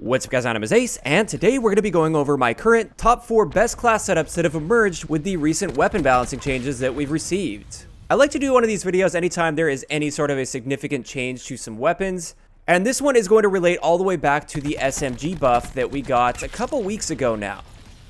What's up guys, my name is Ace, and today we're going to be going over my current top 4 best class setups that have emerged with the recent weapon balancing changes that we've received. I like to do one of these videos anytime there is any sort of a significant change to some weapons, and this one is going to relate all the way back to the SMG buff that we got a couple weeks ago now.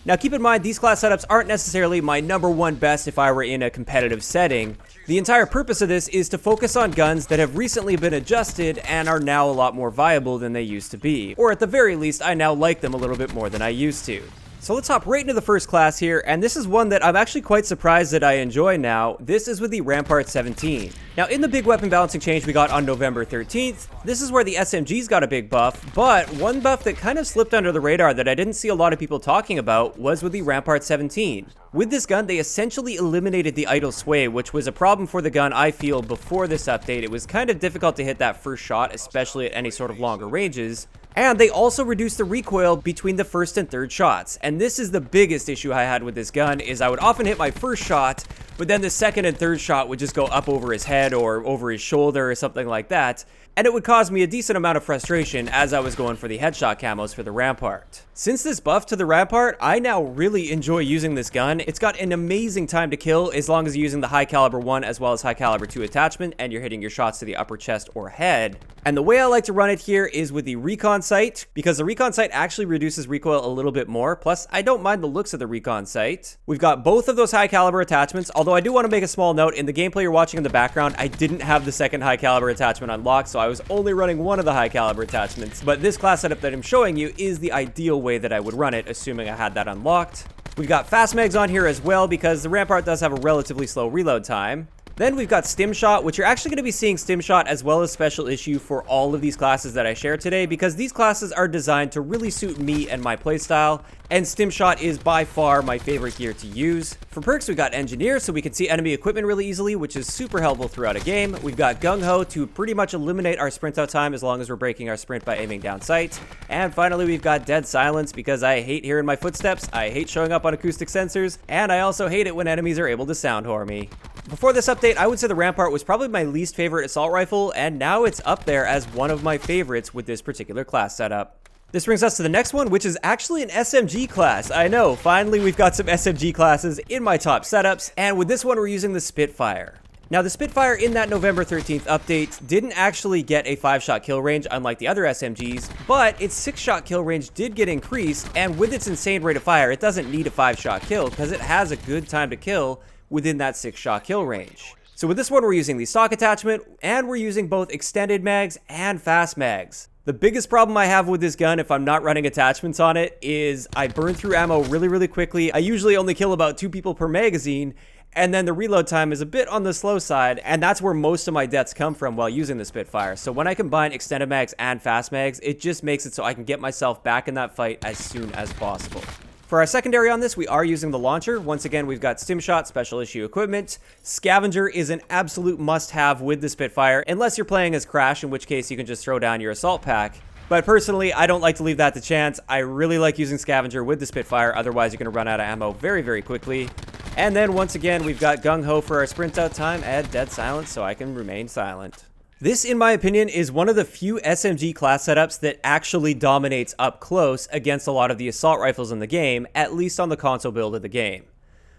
Now keep in mind, these class setups aren't necessarily my #1 best if I were in a competitive setting. The entire purpose of this is to focus on guns that have recently been adjusted and are now a lot more viable than they used to be. Or at the very least, I now like them a little bit more than I used to. So let's hop right into the first class here, and this is one that I'm actually quite surprised that I enjoy now. This is with the Rampart 17. Now in the big weapon balancing change we got on November 13th, this is where the SMGs got a big buff, but one buff that kind of slipped under the radar that I didn't see a lot of people talking about was with the Rampart 17. With this gun, they essentially eliminated the idle sway, which was a problem for the gun I feel before this update. It was kind of difficult to hit that first shot, especially at any sort of longer ranges. And they also reduced the recoil between the first and third shots. And this is the biggest issue I had with this gun, is I would often hit my first shot, but then the second and third shot would just go up over his head or over his shoulder or something like that. And it would cause me a decent amount of frustration as I was going for the headshot camos for the Rampart. Since this buff to the Rampart, I now really enjoy using this gun. It's got an amazing time to kill as long as you're using the high caliber 1 as well as high caliber 2 attachment and you're hitting your shots to the upper chest or head. And the way I like to run it here is with the recon sight, because the recon sight actually reduces recoil a little bit more. Plus, I don't mind the looks of the recon sight. We've got both of those high caliber attachments, although I do want to make a small note. In the gameplay you're watching in the background, I didn't have the second high caliber attachment unlocked, so I was only running one of the high caliber attachments. But this class setup that I'm showing you is the ideal way that I would run it, assuming I had that unlocked. We've got fast mags on here as well, because the Rampart does have a relatively slow reload time. Then we've got Stim Shot, which you're actually going to be seeing Stim Shot as well as Special Issue for all of these classes that I share today, because these classes are designed to really suit me and my playstyle, and Stim Shot is by far my favorite gear to use. For perks, we've got Engineer, so we can see enemy equipment really easily, which is super helpful throughout a game. We've got Gung Ho to pretty much eliminate our sprint out time as long as we're breaking our sprint by aiming down sight. And finally, we've got Dead Silence, because I hate hearing my footsteps, I hate showing up on acoustic sensors, and I also hate it when enemies are able to sound whore me. Before this update, I would say the Rampart was probably my least favorite assault rifle, and now it's up there as one of my favorites with this particular class setup. This brings us to the next one, which is actually an SMG class. I know, finally we've got some SMG classes in my top setups, and with this one we're using the Spitfire. Now the Spitfire in that November 13th update didn't actually get a 5-shot kill range unlike the other SMGs, but its 6-shot kill range did get increased, and with its insane rate of fire, it doesn't need a 5-shot kill because it has a good time to kill within that 6-shot kill range. So with this one, we're using the stock attachment, and we're using both extended mags and fast mags. The biggest problem I have with this gun, if I'm not running attachments on it, is I burn through ammo really quickly. I usually only kill about 2 people per magazine, and then the reload time is a bit on the slow side, and that's where most of my deaths come from while using the Spitfire. So when I combine extended mags and fast mags, it just makes it so I can get myself back in that fight as soon as possible. For our secondary on this, we are using the launcher. Once again, we've got Stim Shot, Special Issue equipment. Scavenger is an absolute must-have with the Spitfire, unless you're playing as Crash, in which case you can just throw down your assault pack. But personally, I don't like to leave that to chance. I really like using Scavenger with the Spitfire, otherwise you're going to run out of ammo very quickly. And then once again, we've got Gung Ho for our sprint out time and Dead Silence, so I can remain silent. This, in my opinion, is one of the few SMG class setups that actually dominates up close against a lot of the assault rifles in the game, at least on the console build of the game.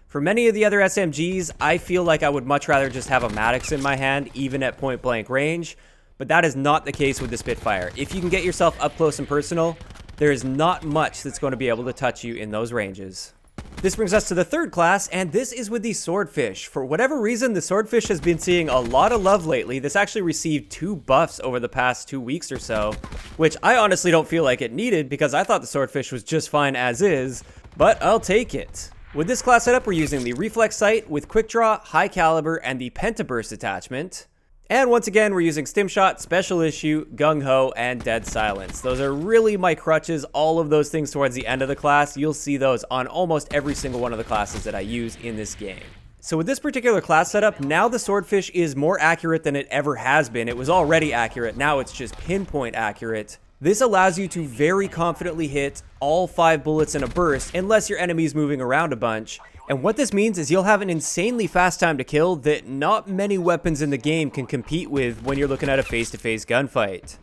For many of the other SMGs, I feel like I would much rather just have a Maddox in my hand, even at point blank range, but that is not the case with the Spitfire. If you can get yourself up close and personal, there is not much that's going to be able to touch you in those ranges. This brings us to the third class, and this is with the Swordfish. For whatever reason, the Swordfish has been seeing a lot of love lately. This actually received 2 buffs over the past 2 weeks or so, which I honestly don't feel like it needed because I thought the Swordfish was just fine as is, but I'll take it. With this class setup, we're using the Reflex Sight with Quick Draw, High Caliber, and the Pentaburst attachment. And once again, we're using Stim Shot, Special Issue, Gung Ho, and Dead Silence. Those are really my crutches, all of those things towards the end of the class. You'll see those on almost every single one of the classes that I use in this game. So with this particular class setup, now the Swordfish is more accurate than it ever has been. It was already accurate, now it's just pinpoint accurate. This allows you to very confidently hit all 5 bullets in a burst, unless your enemy's moving around a bunch. And what this means is you'll have an insanely fast time to kill that not many weapons in the game can compete with when you're looking at a face-to-face gunfight.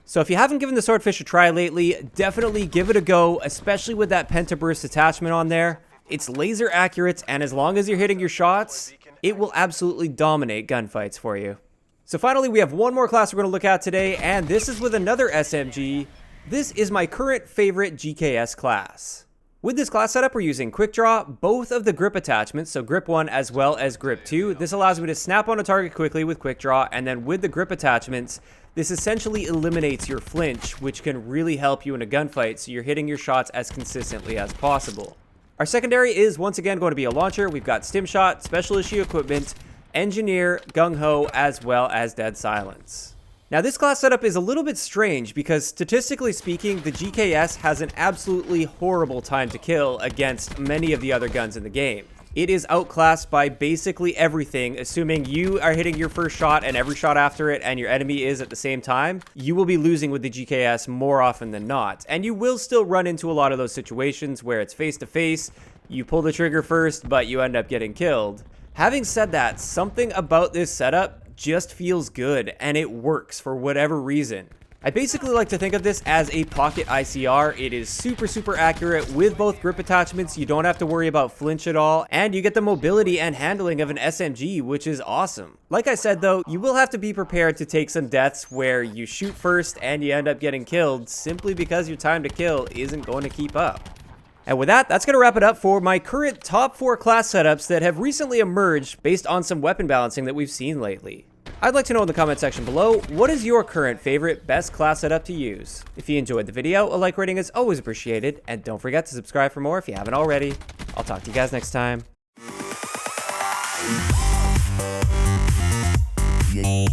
So if you haven't given the Swordfish a try lately, definitely give it a go, especially with that pentaburst attachment on there. It's laser accurate, and as long as you're hitting your shots, it will absolutely dominate gunfights for you. So finally, we have one more class we're going to look at today, and this is with another SMG. This is my current favorite GKS class. With this class setup, we're using Quick Draw, both of the grip attachments, so grip 1 as well as grip 2. This allows me to snap on a target quickly with Quick Draw, and then with the grip attachments, this essentially eliminates your flinch, which can really help you in a gunfight, so you're hitting your shots as consistently as possible. Our secondary is once again going to be a launcher. We've got Stim Shot, Special Issue Equipment, Engineer, Gung Ho, as well as Dead Silence. Now this class setup is a little bit strange because statistically speaking, the GKS has an absolutely horrible time to kill against many of the other guns in the game. It is outclassed by basically everything. Assuming you are hitting your first shot and every shot after it and your enemy is at the same time, you will be losing with the GKS more often than not. And you will still run into a lot of those situations where it's face to face, you pull the trigger first, but you end up getting killed. Having said that, something about this setup just feels good and it works for whatever reason. I basically like to think of this as a pocket ICR. It is super accurate with both grip attachments. You don't have to worry about flinch at all, and you get the mobility and handling of an SMG, which is awesome. Like I said though, you will have to be prepared to take some deaths where you shoot first and you end up getting killed simply because your time to kill isn't going to keep up. And with that, that's going to wrap it up for my current top 4 class setups that have recently emerged based on some weapon balancing that we've seen lately. I'd like to know in the comment section below, what is your current favorite best class setup to use? If you enjoyed the video, a like rating is always appreciated, and don't forget to subscribe for more if you haven't already. I'll talk to you guys next time. Yeah.